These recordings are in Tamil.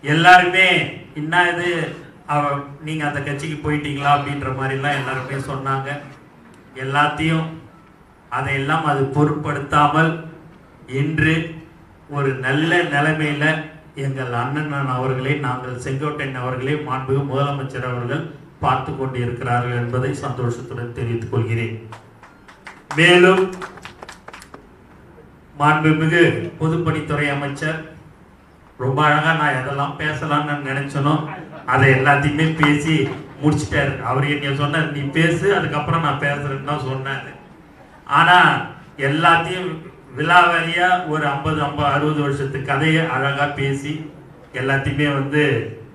எல்லாருமே என்ன இது நீங்க அந்த கட்சிக்கு போயிட்டீங்களா அப்படின்ற மாதிரிலாம் எல்லாருமே சொன்னாங்க. எல்லாத்தையும் அதையெல்லாம் அது பொருட்படுத்தாமல் இன்று ஒரு நல்ல நிலைமையில எங்கள் அண்ணன் அவர்களை நாங்கள் செங்கோட்டையன் அவர்களே மாண்புமிகு முதலமைச்சர் அவர்கள் பார்த்து கொண்டு இருக்கிறார்கள் என்பதை சந்தோஷத்துடன் தெரிவித்துக் கொள்கிறேன். மேலும் மாண்புமிகு பொதுப்பணித்துறை அமைச்சர் ரொம்ப அழகா நான் எதெல்லாம் பேசலாம்னு நினைச்சனோ அதை எல்லாத்தையுமே பேசி முடிச்சிட்டாரு. அவர் என்ன சொன்னார், நீ பேசு அதுக்கப்புறம் நான் பேசுறேன்னு தான் சொன்னாரு. ஆனா எல்லாத்தையும் விலாவாரியா ஒரு 50-60 வருஷத்து கதையை அழகா பேசி எல்லாத்தையுமே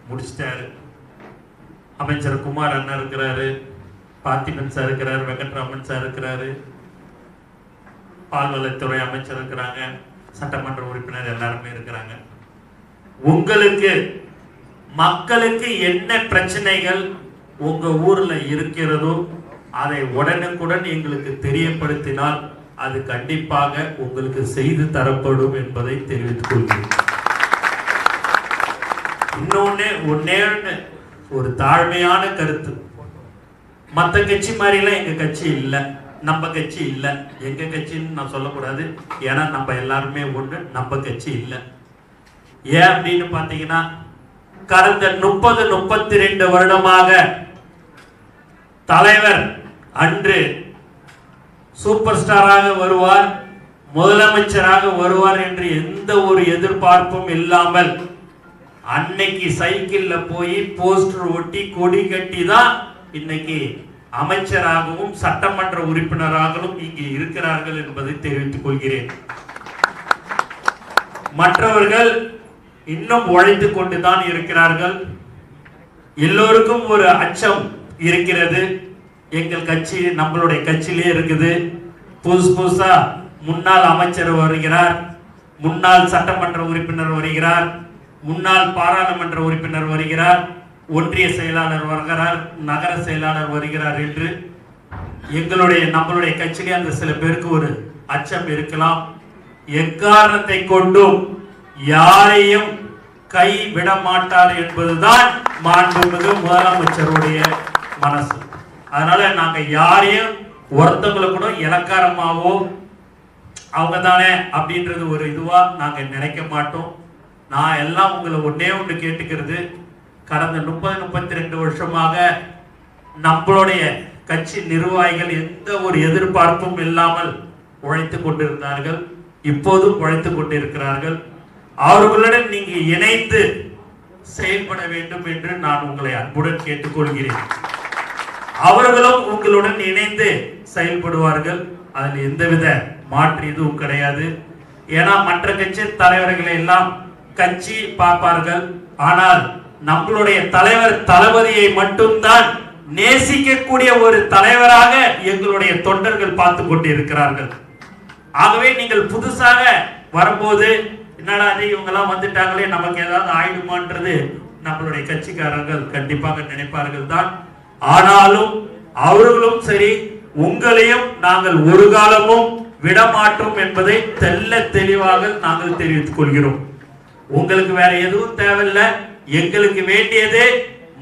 முடிச்சிட்டாரு. அமைச்சர் குமார் அண்ணா இருக்கிறாரு, பார்த்திபன் சார் இருக்கிறாரு, வெங்கட்ராமன் சார் இருக்கிறாரு, பால்வளத்துறை அமைச்சர் இருக்கிறாங்க, சட்டமன்ற உறுப்பினர் எல்லாருமே இருக்கிறாங்க. உங்களுக்கு மக்களுக்கு என்ன பிரச்சனைகள் உங்க ஊர்ல இருக்கிறதோ அதை உடனுக்குடன் எங்களுக்கு தெரியப்படுத்தினால் அது கண்டிப்பாக உங்களுக்கு செய்து தரப்படும் என்பதை தெரிவித்துக் கொள்கிறேன். ஒன்னே ஒரு தாழ்மையான கருத்து, மற்ற கட்சி மாதிரிலாம் எங்க கட்சி இல்லை, நம்ம கட்சி இல்லை. எங்க கட்சின்னு நான் சொல்லக்கூடாது, ஏன்னா நம்ம எல்லாருமே ஒண்ணு, நம்ம கட்சி இல்லை. ஏன் அப்படின்னு பாத்தீங்கன்னா கடந்த 30-32 வருடமாக தலைவர் அன்று சூப்பர் ஸ்டாராக வருவார், முதலமைச்சராக வருவார் என்று எந்த ஒரு எதிர்பார்ப்பும் இல்லாமல் அன்னைக்கு சைக்கிள்ல போய் போஸ்டர் ஒட்டி கொடி கட்டி தான் இன்னைக்கு அமைச்சராகவும் சட்டமன்ற உறுப்பினராகவும் இங்கே இருக்கிறார்கள் என்பதை தெரிவித்துக் கொள்கிறேன். மற்றவர்கள் இன்னும் உழைத்துக் கொண்டுதான் இருக்கிறார்கள். எல்லோருக்கும் ஒரு அச்சம் இருக்கிறது. எங்கள் கட்சி நம்மளுடைய கட்சியிலே இருக்குது. புதுசா முன்னாள் அமைச்சர் வருகிறார், முன்னாள் சட்டமன்ற உறுப்பினர் வருகிறார், முன்னாள் பாராளுமன்ற உறுப்பினர் வருகிறார், ஒன்றிய செயலாளர் வருகிறார், நகர செயலாளர் வருகிறார் என்று நம்மளுடைய கட்சியிலே அந்த சில பேருக்கு ஒரு அச்சம் இருக்கலாம். எக்காரணத்தை கொண்டும் யாரையும் கை விட மாட்டார் என்பதுதான் மாண்புமிகு முதலமைச்சருடைய மனசு. அதனால நாங்க யாரையும் ஒருத்தவங்களை கூட இலக்காரமாவோ அவங்க தானே அப்படின்றது ஒரு இதுவா நாங்க நினைக்க மாட்டோம். நான் எல்லாம் உங்களை ஒன்னே ஒன்று கேட்டுக்கிறது, கடந்த 30-32 வருஷமாக நம்மளுடைய கட்சி நிர்வாகிகள் எந்த ஒரு எதிர்பார்ப்பும் இல்லாமல் உழைத்துக் கொண்டிருந்தார்கள், இப்போதும் உழைத்துக் கொண்டிருக்கிறார்கள். அவர்களுடன் நீங்க இணைந்து செயல்பட வேண்டும் என்று நான் உங்களை அன்புடன் கேட்டுக்கொள்கிறேன். அவர்களும் உங்களுடன் இணைந்து செயல்படுவார்கள், அதில் எந்தவித மாற்று இதுவும் கிடையாது. ஏன்னா மற்ற கட்சி தலைவர்களை எல்லாம் கட்சி பார்ப்பார்கள், ஆனால் நம்மளுடைய தலைவர் தளபதியை மட்டும்தான் நேசிக்கக்கூடிய ஒரு தலைவராக எங்களுடைய தொண்டர்கள் பார்த்து கொண்டு இருக்கிறார்கள். ஆகவே நீங்கள் புதுசாக வரும்போது என்னடா இவங்க எல்லாம் வந்துட்டாங்களே நமக்கு ஏதாவது ஆயிடுமான்றது நம்மளுடைய கட்சிக்காரர்கள் கண்டிப்பாக நினைப்பார்கள் தான். ஆனாலும் அவர்களும் சரி உங்களையும் நாங்கள் ஒரு காலமும் விடமாட்டோம் என்பதை தெல்ல தெளிவாக நாங்கள் தெரிவித்துக் கொள்கிறோம். உங்களுக்கு வேற எதுவும் தேவையில்லை, எங்களுக்கு வேண்டியது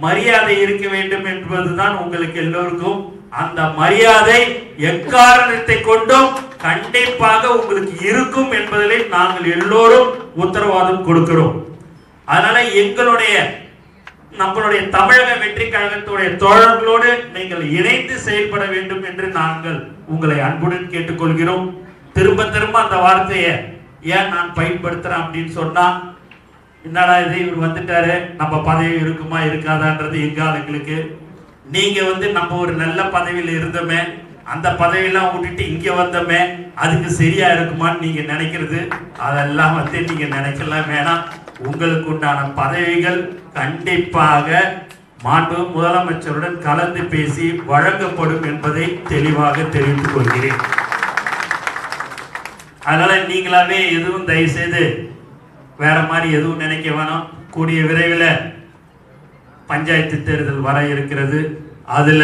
மரியாதை இருக்க வேண்டும் என்பதுதான் உங்களுக்கு எல்லோருக்கும். அந்த மரியாதை எக்காரணத்தை கொண்டும் கண்டிப்பாக உங்களுக்கு இருக்கும் என்பதிலே நாங்கள் எல்லோரும் உத்தரவாதம் கொடுக்கிறோம். அதனால நம்மளுடைய தமிழக வெற்றி கழகத்துடைய தோழர்களோடு நீங்கள் இணைந்து செயல்பட வேண்டும் என்று நாங்கள் உங்களை அன்புடன் கேட்டுக்கொள்கிறோம். திரும்ப திரும்ப அந்த வார்த்தையை ஏன் நான் பயன்படுத்துறேன் அப்படின்னு சொன்னா, என்னடா இது இவர் வந்துட்டாரு, நம்ம பதவி இருக்குமா இருக்காதான்றது எங்க ஆளுங்களுக்கு. நீங்க நம்ம ஒரு நல்ல பதவியில் இருந்தோமே, அந்த பதவியெல்லாம் விட்டுட்டு இங்க வந்தோமே, அதுக்கு சரியா இருக்குமான்னு நீங்க நினைக்கிறது அதெல்லாம் நீங்க நினைக்கலாம் வேணாம். உங்களுக்கு உண்டான பதவிகள் கண்டிப்பாக மாண்பு முதலமைச்சருடன் கலந்து பேசி வழங்கப்படும் என்பதை தெளிவாக தெரிவித்துக் கொள்கிறேன். அதனால நீங்களாவே எதுவும் தயவு செய்து வேற மாதிரி எதுவும் நினைக்க வேணாம். கூடிய விரைவில் பஞ்சாயத்து தேர்தல் வர இருக்கிறது. அதுல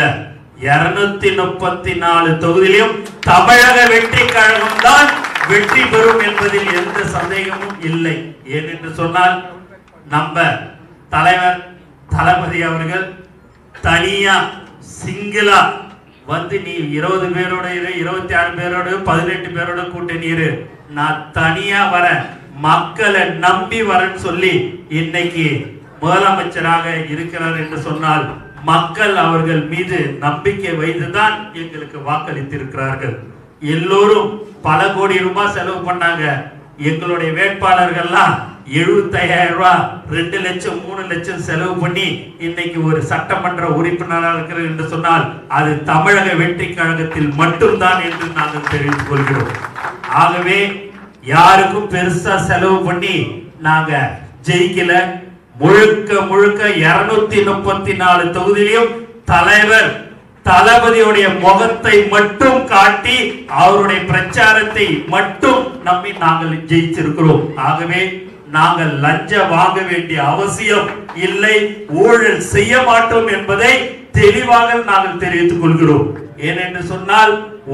234 தொகுதியிலும் தமிழக வெற்றி கழகம் தான் வெற்றி பெறும் என்பதில் எந்த சந்தேகமும் இல்லை. ஏனென்று சொன்னால் நம்ம தலைவர் தளபதி அவர்கள் தனியா சிங்கிளா வந்து நீ 20 பேரோட 26 பேரோட 18 பேரோட கூட்டணி நான் தனியா வர மக்களை நம்பி வரேன்னு சொல்லி இன்னைக்கு முதலமைச்சராக இருக்கிறார் என்று சொன்னால் மக்கள் அவர்கள் மீது நம்பிக்கை வைத்துதான் எங்களுக்கு வாக்களித்திருக்கிறார்கள். எல்லோரும் பல கோடி ரூபாய் செலவு பண்ணாங்க. எங்களுடைய வேட்பாளர்கள்லாம் 75,000 ரூபாய் 2 லட்சம் 3 லட்சம் செலவு பண்ணி இன்னைக்கு ஒரு சட்டமன்ற உறுப்பினராக இருக்கிறது என்று சொன்னால் அது தமிழக வெற்றி கழகத்தில் மட்டும்தான் என்று நாங்கள் தெரிவித்துக் கொள்கிறோம். ஆகவே யாருக்கும் பெருசா செலவு பண்ணி நாங்க ஜெயிக்கல. முழுக்க முழுக்க 234 தொகுதியிலும் தலைவர் தளபதியுடைய முகத்தை மட்டும் காட்டி அவருடைய பிரச்சாரத்தை மட்டும் நம்பி நாங்கள் ஜெயிச்சிருக்கிறோம். ஆகவே நாங்கள் லஞ்சம் வாங்க வேண்டிய அவசியம் இல்லை, ஊழல் செய்ய மாட்டோம் என்பதை தெளிவாக நாங்கள் தெரிவித்துக் கொள்கிறோம். ஏனென்று சொன்னால்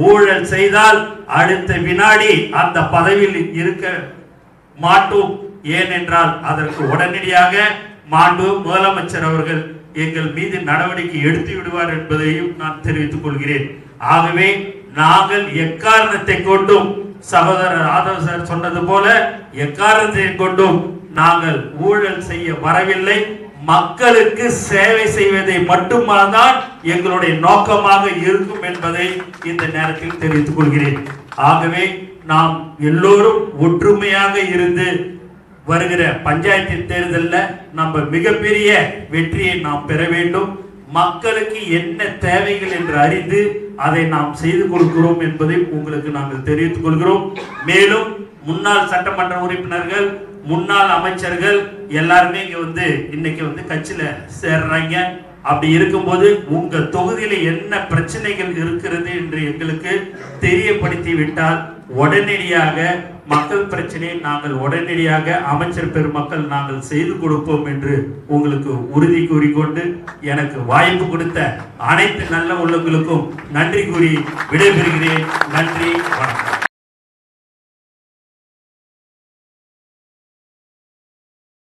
ஊழல் செய்தால் அடுத்த வினாடி அந்த பதவியில் இருக்க மாட்டோம். ஏனென்றால் அதற்கு உடனடியாக மாண்பு முதலமைச்சர் அவர்கள் எங்கள் மீது நடவடிக்கை எடுத்து விடுவார் என்பதையும் நான் தெரிவித்துக் கொள்கிறேன். ஆகவே நாங்கள் எக்காரணத்தை கொண்டும் சகோதரர் ஆதவ் சார் சொன்னது போல எக்காரணத்தை கொண்டும் நாங்கள் ஊழல் செய்ய வரவில்லை. மக்களுக்கு சேவை செய்வதை மட்டும்தான் எங்களுடைய நோக்கமாக இருக்கும் என்பதை இந்த நேரத்தில் தெரிவித்துக் கொள்கிறேன். ஆகவே நாம் எல்லோரும் ஒற்றுமையாக இருந்து வருகிற பஞ்சாயத்து தேர்தலில் நம்ம மிகப்பெரிய வெற்றியை நாம் பெற வேண்டும். மக்களுக்கு என்ன தேவைகள் என்று அறிந்து அதை நாம் செய்து கொடுக்கிறோம் என்பதை உங்களுக்கு நாங்கள் தெரிவித்துக் கொள்கிறோம். மேலும் முன்னாள் சட்டமன்ற உறுப்பினர்கள், முன்னாள் அமைச்சர்கள் எல்லாருமே இங்க இன்னைக்கு கட்சியில சேர்றாங்க. அப்படி இருக்கும்போது உங்க தொகுதியில என்ன பிரச்சனைகள் இருக்கிறது என்று எங்களுக்கு தெரியப்படுத்தி விட்டால் உடனடியாக மக்கள் பிரச்சனையை நாங்கள் உடனடியாக அமைச்சர் பெருமக்கள் நாங்கள் செய்து கொடுப்போம் என்று உங்களுக்கு உறுதி கூறிக்கொண்டு எனக்கு வாய்ப்பு கொடுத்த அனைத்து நல்ல உள்ளங்களுக்கும் நன்றி கூறி விடைபெறுகிறேன். நன்றி, வணக்கம்.